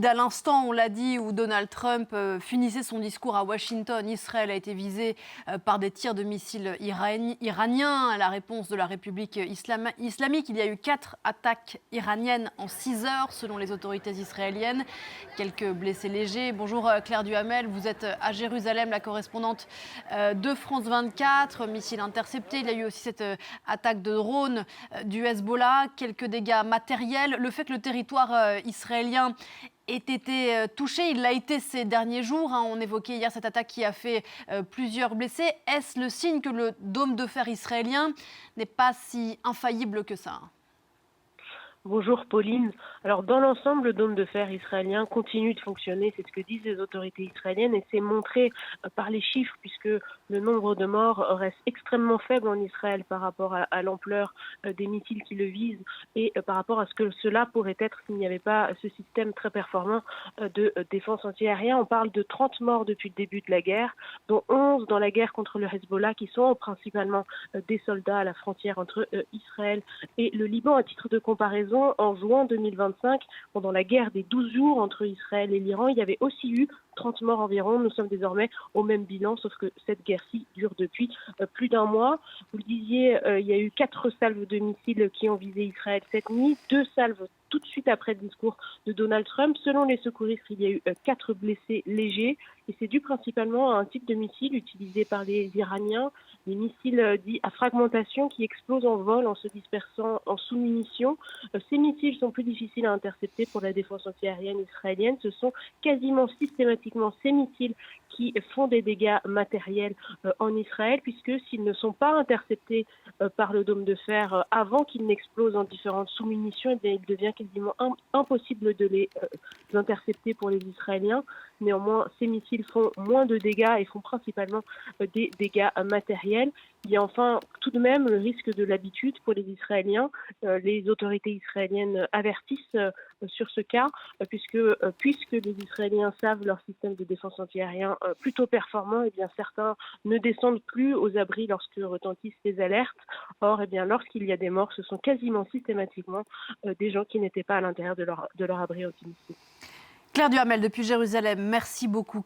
À l'instant, on l'a dit, où Donald Trump finissait son discours à Washington, Israël a été visé par des tirs de missiles iraniens. À la réponse de la République islamique, il y a eu 4 attaques iraniennes en 6 heures, selon les autorités israéliennes. Quelques blessés légers. Bonjour Claire Duhamel, vous êtes à Jérusalem, la correspondante de France 24. Missiles interceptés. Il y a eu aussi cette attaque de drone du Hezbollah. Quelques dégâts matériels. Le fait que le territoire israélien ait été touché. Il l'a été ces derniers jours. On évoquait hier cette attaque qui a fait plusieurs blessés. Est-ce le signe que le dôme de fer israélien n'est pas si infaillible que ça? Bonjour Pauline. Alors dans l'ensemble, le dôme de fer israélien continue de fonctionner, c'est ce que disent les autorités israéliennes et c'est montré par les chiffres puisque le nombre de morts reste extrêmement faible en Israël par rapport à l'ampleur des missiles qui le visent et par rapport à ce que cela pourrait être s'il n'y avait pas ce système très performant de défense antiaérienne. On parle de 30 morts depuis le début de la guerre, dont 11 dans la guerre contre le Hezbollah qui sont principalement des soldats à la frontière entre Israël et le Liban. À titre de comparaison, en juin 2025, pendant la guerre des 12 jours entre Israël et l'Iran, il y avait aussi eu 30 morts environ. Nous sommes désormais au même bilan, sauf que cette guerre-ci dure depuis plus d'un mois. Vous le disiez, il y a eu 4 salves de missiles qui ont visé Israël cette nuit, 2 salves tout de suite après le discours de Donald Trump. Selon les secouristes, il y a eu 4 blessés légers et c'est dû principalement à un type de missile utilisé par les Iraniens, les missiles dits à fragmentation qui explosent en vol en se dispersant en sous-munitions. Ces missiles sont plus difficiles à intercepter pour la défense antiaérienne israélienne. Ce sont quasiment systématiquement ces missiles qui font des dégâts matériels en Israël, puisque s'ils ne sont pas interceptés par le dôme de fer avant qu'ils n'explosent en différentes sous-munitions, eh bien, il devient quasiment impossible de les intercepter pour les Israéliens. Néanmoins, ces missiles font moins de dégâts et font principalement des dégâts matériels. Il y a enfin tout de même le risque de l'habitude pour les Israéliens. Les autorités israéliennes avertissent sur ce cas, puisque les Israéliens savent leur système de défense antiaérien plutôt performant, eh bien certains ne descendent plus aux abris lorsque retentissent les alertes. Or, eh bien, lorsqu'il y a des morts, ce sont quasiment systématiquement des gens qui n'étaient pas à l'intérieur de leur abri antimissile. Claire Duhamel depuis Jérusalem, merci beaucoup.